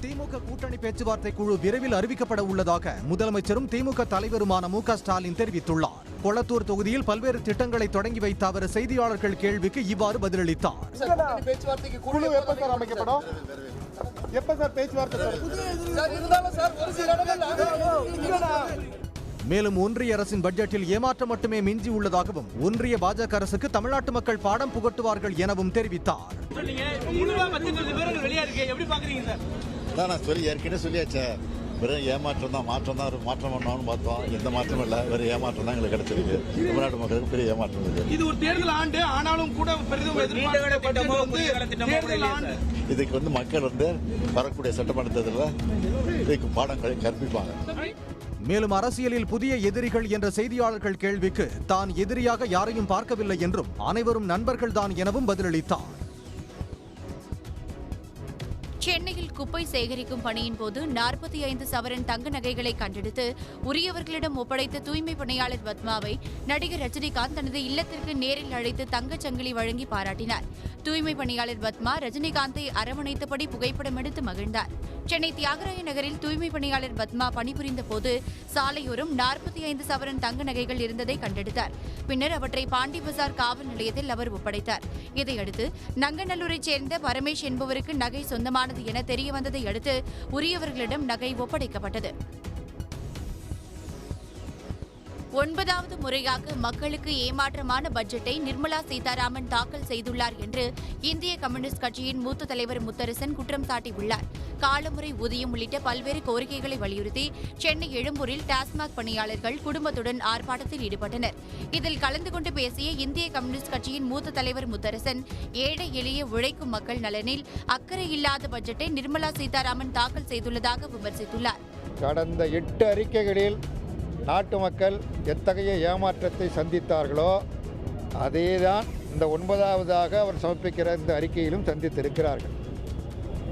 திமுக கூட்டணி பேச்சுவார்த்தை குழு விரைவில் அறிவிக்கப்பட உள்ளதாக முதலமைச்சரும் திமுக தலைவருமான மு.க. ஸ்டாலின் தெரிவித்துள்ளார். கொளத்தூர் தொகுதியில் பல்வேறு திட்டங்களை தொடங்கி வைத்த அவர் செய்தியாளர்கள் கேள்விக்கு இவ்வாறு பதிலளித்தார். மேலும் ஒன்றிய அரசின் பட்ஜெட்டில் ஏமாற்றம் மட்டுமே மிஞ்சி உள்ளதாகவும் ஒன்றிய பாஜக அரசுக்கு தமிழ்நாட்டு மக்கள் பாடம் புகட்டுவார்கள் எனவும் தெரிவித்தார். ஏமாற்றம் தான் மாற்றம் பண்ணணும்னு பார்த்தோம். எந்த மாற்றமும் இல்லை, வேறு ஏமாற்றம் தான் எங்களுக்கு கிடைச்சிருக்கு. தமிழ்நாட்டு மக்களுக்கு பெரிய ஏமாற்றம் இருக்கு. இது ஒரு தேர்தல் ஆண்டு ஆனாலும் கூட இதுக்கு மக்கள் வரக்கூடிய சட்டமன்ற தேர்தலில் இதுக்கு பாடம் கற்பிப்பாங்க. மேலும் அரசியலில் புதிய எதிரிகள் என்ற செய்தியாளர்கள் கேள்விக்கு தான் எதிரியாக யாரையும் பார்க்கவில்லை என்றும் அனைவரும் நண்பர்கள்தான் எனவும் பதிலளித்தார். சென்னையில் குப்பை சேகரிக்கும் பணியின் போது 45 சவரன் தங்க நகைகளை கண்டெடுத்து உரியவர்களிடம் ஒப்படைத்த தூய்மை பணியாளர் பத்மாவை நடிகர் ரஜினிகாந்த் தனது இல்லத்திற்கு நேரில் அழைத்து தங்கச் சங்கிலி வழங்கி பாராட்டினார். தூய்மை பணியாளர் பத்மா ரஜினிகாந்தை அரவணைத்தபடி புகைப்படம் எடுத்து மகிழ்ந்தார். சென்னை தியாகராய நகரில் தூய்மை பணியாளர் பத்மா பணிபுரிந்த போது சாலையோரம் 45 சவரன் தங்க நகைகள் இருந்ததை கண்டெடுத்தார். பின்னர் அவற்றை பாண்டி பசார் காவல் நிலையத்தில் அவர் ஒப்படைத்தார். இதையடுத்து நங்கநல்லூரைச் சேர்ந்த பரமேஷ் என்பவருக்கு நகை சொந்தமானது என தெரியவந்ததை அடுத்து உரியவர்களிடம் நகை ஒப்படைக்கப்பட்டது. 9வது முறையாக மக்களுக்கு ஏமாற்றமான பட்ஜெட்டை நிர்மலா சீதாராமன் தாக்கல் செய்துள்ளார் என்று இந்திய கம்யூனிஸ்ட் கட்சியின் மூத்த தலைவர் முத்தரசன் குற்றம் சாட்டியுள்ளார். காலமுறை ஊதியம் உள்ளிட்ட பல்வேறு கோரிக்கைகளை வலியுறுத்தி சென்னை எழும்பூரில் டாஸ்மாக் பணியாளர்கள் குடும்பத்துடன் ஆர்ப்பாட்டத்தில் ஈடுபட்டனர். இதில் கலந்து கொண்டு பேசிய இந்திய கம்யூனிஸ்ட் கட்சியின் மூத்த தலைவர் முத்தரசன் ஏழை எளிய உழைக்கும் மக்கள் நலனில் அக்கறை இல்லாத பட்ஜெட்டை நிர்மலா சீதாராமன் தாக்கல் செய்துள்ளதாக விமர்சித்துள்ளார். கடந்த 8 அறிக்கைகளில் நாட்டு மக்கள் எத்தகைய ஏமாற்றத்தை சந்தித்தார்களோ அதேதான் இந்த 9வதாக அவர் சமர்ப்பிக்கிற இந்த அறிக்கையிலும் சந்தித்திருக்கிறார்கள்.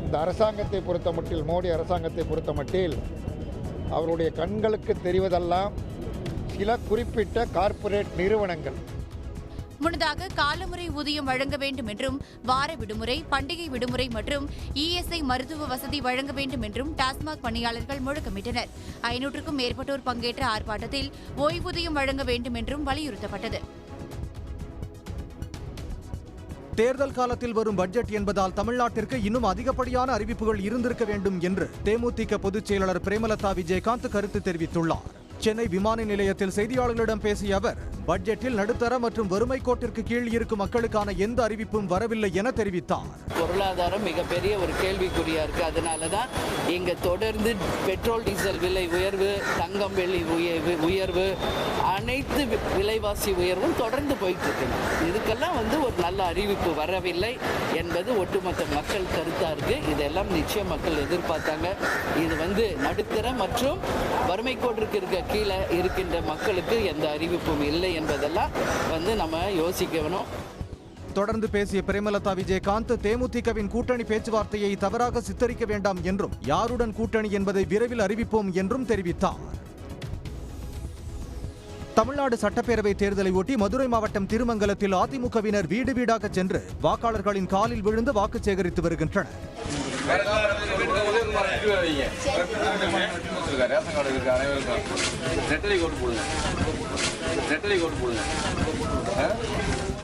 இந்த அரசாங்கத்தை பொறுத்தமட்டில், மோடி அரசாங்கத்தை பொறுத்தமட்டில் அவருடைய கண்களுக்கு தெரிவதெல்லாம் சில குறிப்பிட்ட கார்ப்பரேட் நிறுவனங்கள். முன்னதாக காலமுறை ஊதியம் வழங்க வேண்டும் என்றும் வார விடுமுறை, பண்டிகை விடுமுறை மற்றும் இஎஸ்ஐ மருத்துவ வசதி வழங்க வேண்டும் என்றும் டாஸ்மாக் பணியாளர்கள் முழக்கமிட்டனர். 500க்கும் மேற்பட்டோர் பங்கேற்ற ஆர்ப்பாட்டத்தில் ஓய்வூதியம் வழங்க வேண்டும் என்றும் வலியுறுத்தப்பட்டது. தேர்தல் காலத்தில் வரும் பட்ஜெட் என்பதால் தமிழ்நாட்டிற்கு இன்னும் அதிகப்படியான அறிவிப்புகள் இருந்திருக்க வேண்டும் என்று தேமுதிக பொதுச் செயலாளர் பிரேமலதா விஜயகாந்த் கருத்து தெரிவித்துள்ளார். சென்னை விமான நிலையத்தில் செய்தியாளர்களிடம் பேசிய அவர் பட்ஜெட்டில் நடுத்தர மற்றும் வறுமை கோட்டிற்கு கீழ் இருக்கும் மக்களுக்கான எந்த அறிவிப்பும் வரவில்லை என தெரிவித்தார். பொருளாதாரம் மிகப்பெரிய ஒரு கேள்விக்குறியா இருக்கு. அதனாலதான் இங்க தொடர்ந்து பெட்ரோல் டீசல் விலை உயர்வு, தங்கம் வெள்ளி உயர்வு, அனைத்து விலைவாசி உயர்வும் தொடர்ந்து போயிட்டு இருக்கு. இதுக்கெல்லாம் ஒரு நல்ல அறிவிப்பு வரவில்லை என்பது ஒட்டுமொத்த மக்கள் கருத்தா இருக்கு. இதெல்லாம் நிச்சயம் மக்கள் எதிர்பார்த்தாங்க. இது நடுத்தர மற்றும் வறுமை கோட்டிற்கு கீழே இருக்கின்ற மக்களுக்கு எந்த அறிவிப்பும் இல்லை என்பதெல்லாம் நம்ம யோசிக்கணும். தொடர்ந்து பேசிய பிரேமலதா விஜயகாந்த் தேமுதிகவின் கூட்டணி பேச்சுவார்த்தையை தவறாக சித்தரிக்க வேண்டாம் என்றும் யாருடன் கூட்டணி என்பதை விரைவில் அறிவிப்போம் என்றும் தெரிவித்தார். தமிழ்நாடு சட்டப்பேரவை தேர்தலை ஒட்டி மதுரை மாவட்டம் திருமங்கலத்தில் அதிமுகவினர் வீடு வீடாக சென்று வாக்காளர்களின் காலில் விழுந்து வாக்கு சேகரித்து வருகின்றனர்.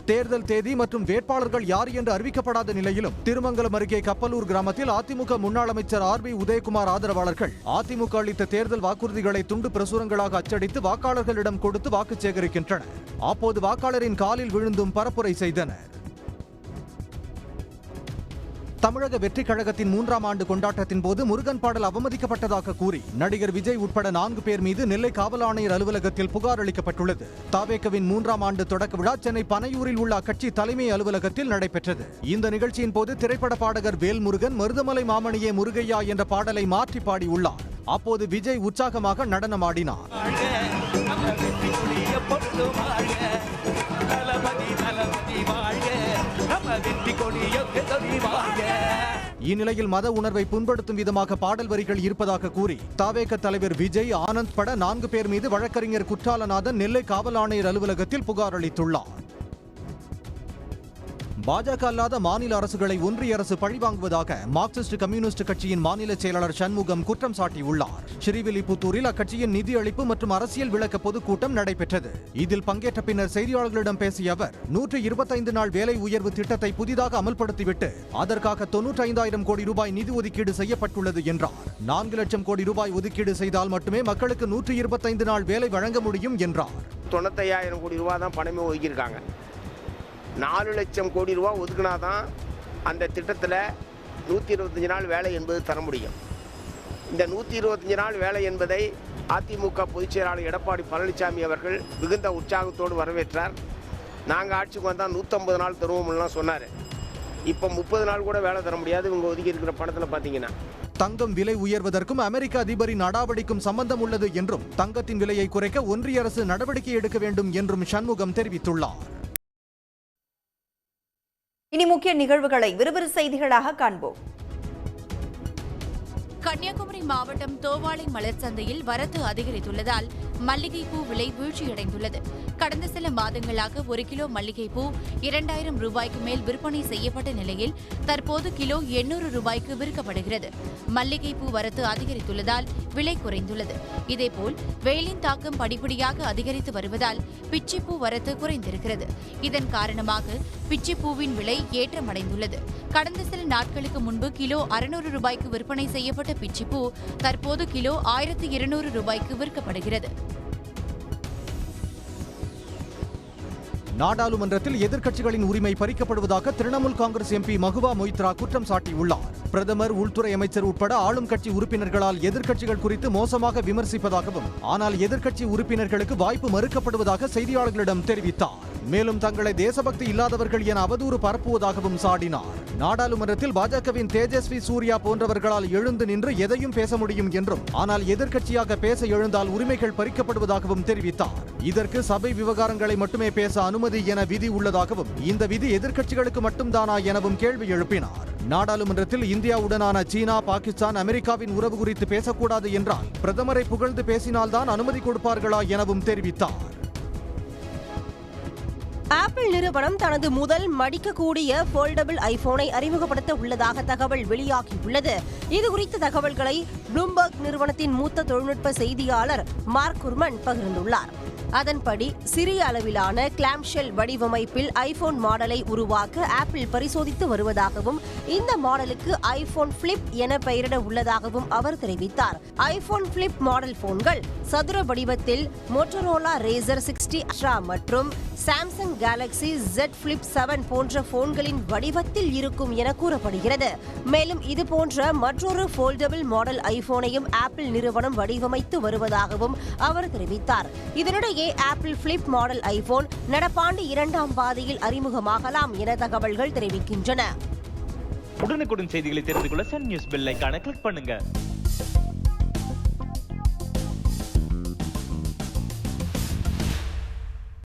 தேர்தல் தேதி மற்றும் வேட்பாளர்கள் யார் என்று அறிவிக்கப்படாத நிலையிலும் திருமங்கலம் அருகே கப்பலூர் கிராமத்தில் அதிமுக முன்னாள் அமைச்சர் RB உதயகுமார் ஆதரவாளர்கள் அதிமுக அளித்த தேர்தல் வாக்குறுதிகளை துண்டு பிரசுரங்களாக அச்சடித்து வாக்காளர்களிடம் கொடுத்து வாக்கு சேகரிக்கின்றனர். அப்போது வாக்காளரின் காலில் விழுந்தும் பரப்புரை செய்தனர். தமிழக வெற்றி கழகத்தின் 3ஆம் ஆண்டு கொண்டாட்டத்தின் போது முருகன் பாடல் அவமதிக்கப்பட்டதாக கூறி நடிகர் விஜய் உட்பட 4 பேர் மீது நெல்லை காவல் ஆணையர் அலுவலகத்தில் புகார் அளிக்கப்பட்டுள்ளது. தாவேகவின் 3ஆம் ஆண்டு தொடக்க விழா சென்னை பனையூரில் உள்ள அக்கட்சி தலைமை அலுவலகத்தில் நடைபெற்றது. இந்த நிகழ்ச்சியின் போது திரைப்பட பாடகர் வேல்முருகன் மருதமலை மாமணியே முருகையா என்ற பாடலை மாற்றி பாடியுள்ளார். அப்போது விஜய் உற்சாகமாக நடனமாடினார். இந்நிலையில் மத உணர்வை புண்படுத்தும் விதமாக பாடல் வரிகள் இருப்பதாக கூறி தாவேக தலைவர் விஜய், ஆனந்த் பட 4 பேர் மீது வழக்கறிஞர் குற்றாலநாதன் நெல்லை காவல் ஆணையர் அலுவலகத்தில் புகார் அளித்துள்ளார். பாஜக அல்லாத மாநில அரசுகளை ஒன்றிய அரசு பழிவாங்குவதாக மார்க்சிஸ்ட் கம்யூனிஸ்ட் கட்சியின் மாநில செயலாளர் சண்முகம் குற்றம் சாட்டியுள்ளார். ஸ்ரீவில்லிபுத்தூரில் அக்கட்சியின் நிதியளிப்பு மற்றும் அரசியல் விளக்க பொதுக்கூட்டம் நடைபெற்றது. இதில் பங்கேற்ற பின்னர் செய்தியாளர்களிடம் பேசிய அவர் 125 நாள் வேலை உயர்வு திட்டத்தை புதிதாக அமல்படுத்திவிட்டு அதற்காக 95,000 கோடி ரூபாய் நிதி ஒதுக்கீடு செய்யப்பட்டுள்ளது என்றார். 4 லட்சம் கோடி ரூபாய் ஒதுக்கீடு செய்தால் மட்டுமே மக்களுக்கு 125 நாள் வேலை வழங்க முடியும் என்றார். 95,000 கோடி ரூபா தான் பணமே ஒதுக்கியிருக்காங்க. 4 லட்சம் கோடி ரூபா ஒதுக்கினாதான் அந்த திட்டத்தில் 125 நாள் வேலை என்பது தர முடியும். இந்த 125 நாள் வேலை என்பதை அதிமுக பொதுச் செயலாளர் எடப்பாடி பழனிசாமி அவர்கள் மிகுந்த உற்சாகத்தோடு வரவேற்றார். நாங்கள் ஆட்சிக்கு வந்தால் 150 நாள் தருவோம்லாம் சொன்னார். இப்போ 30 நாள் கூட வேலை தர முடியாது இவங்க ஒதுக்கி இருக்கிற பணத்தில் பார்த்தீங்கன்னா. தங்கம் விலை உயர்வதற்கும் அமெரிக்க அதிபரின் நடவடிக்கைக்கும் சம்பந்தம் உள்ளது என்றும் தங்கத்தின் விலையை குறைக்க ஒன்றிய அரசு நடவடிக்கை எடுக்க வேண்டும் என்றும் சண்முகம் தெரிவித்துள்ளார். இனி முக்கிய நிகழ்வுகளை விறுவிறு செய்திகளாக காண்போம். கன்னியாகுமரி மாவட்டம் தோவாளை மலர் சந்தையில் வரத்து அதிகரித்துள்ளதால் மல்லிகைப்பூ விலை வீழ்ச்சியடைந்துள்ளது. கடந்த சில மாதங்களாக 1 கிலோ மல்லிகைப்பூ 2,000 ரூபாய்க்கு மேல் விற்பனை செய்யப்பட்ட நிலையில் தற்போது கிலோ 800 ரூபாய்க்கு விற்கப்படுகிறது. மல்லிகைப்பூ வரத்து அதிகரித்துள்ளதால் விலை குறைந்துள்ளது. இதேபோல் வெயிலின் தாக்கம் படிப்படியாக அதிகரித்து வருவதால் பிச்சிப்பூ வரத்து குறைந்திருக்கிறது. இதன் காரணமாக பிச்சிப்பூவின் விலை ஏற்றமடைந்துள்ளது. கடந்த சில நாட்களுக்கு முன்பு கிலோ 600 ரூபாய்க்கு விற்பனை செய்யப்பட்ட பிச்சிப்பூ தற்போது கிலோ 1,200 ரூபாய்க்கு விற்கப்படுகிறது. நாடாளுமன்றத்தில் எதிர்க்கட்சிகளின் உரிமை பறிக்கப்படுவதாக திரிணாமுல் காங்கிரஸ் எம்பி மகுவா மொய்த்ரா குற்றம் சாட்டியுள்ளார். பிரதமர், உள்துறை அமைச்சர் உட்பட ஆளும் கட்சி உறுப்பினர்களால் எதிர்க்கட்சிகள் குறித்து மோசமாக விமர்சிப்பதாகவும் ஆனால் எதிர்க்கட்சி உறுப்பினர்களுக்கு வாய்ப்பு மறுக்கப்படுவதாக செய்தியாளர்களிடம் தெரிவித்தார். மேலும் தங்களை தேசபக்தி இல்லாதவர்கள் என அவதூறு பரப்புவதாகவும் சாடினார். நாடாளுமன்றத்தில் பாஜகவின் தேஜஸ்வி சூர்யா போன்றவர்களால் எழுந்து நின்று எதையும் பேச முடியும் என்றும் ஆனால் எதிர்க்கட்சியாக பேச எழுந்தால் உரிமைகள் பறிக்கப்படுவதாகவும் தெரிவித்தார். இதற்கு சபை விவகாரங்களை மட்டுமே பேச அனுமதி என விதி உள்ளதாகவும் இந்த விதி எதிர்க்கட்சிகளுக்கு மட்டும்தானா எனவும் கேள்வி எழுப்பினார். நாடாளுமன்றத்தில் இந்தியாவுடனான சீனா, பாகிஸ்தான், அமெரிக்காவின் உறவு குறித்து பேசக்கூடாது என்றால் பிரதமரை புகழ்ந்து பேசினால்தான் அனுமதி கொடுப்பார்களா எனவும் தெரிவித்தார். ஆப்பிள் நிறுவனம் தனது முதல் மடிக்கக்கூடிய ஃபோல்டபிள் ஐபோனை அறிமுகப்படுத்த உள்ளதாக தகவல் வெளியாகியுள்ளது. இதுகுறித்த தகவல்களை ப்ளூம்பர்க் நிறுவனத்தின் மூத்த தொழில்நுட்ப செய்தியாளர் மார்க் குர்மன் பகிர்ந்துள்ளார். அதன்படி சிறிய அளவிலான கிளாம்ஷெல் வடிவமைப்பில் ஐபோன் மாடலை உருவாக்க ஆப்பிள் பரிசோதித்து வருவதாகவும் இந்த மாடலுக்கு ஐபோன் பிளிப் என பெயரிட உள்ளதாகவும் அவர் தெரிவித்தார். ஐபோன் பிளிப் மாடல் போன்கள் சதுர வடிவத்தில் மோட்டோரோலா ரேசர் 60 அல்ட்ரா மற்றும் சாம்சங் கேலக்ஸி Z Flip 7 போன்ற போன்களின் வடிவத்தில் இருக்கும் என கூறப்படுகிறது. மேலும் இது போன்ற மற்றொரு ஃபோல்டபிள் மாடல் ஐபோனையும் ஆப்பிள் நிறுவனம் வடிவமைத்து வருவதாகவும் அவர் தெரிவித்தார். இதனிடையே ஆப்பிள் பிளிப் மாடல் ஐபோன் நடப்பாண்டு 2ஆம் பாதியில் அறிமுகமாகலாம் என தகவல்கள் தெரிவிக்கின்றன. உடனுக்குடன் செய்திகளை தெரிந்து கொள்ள சன் நியூஸ் பெல் ஐகானை கிளிக் பண்ணுங்க.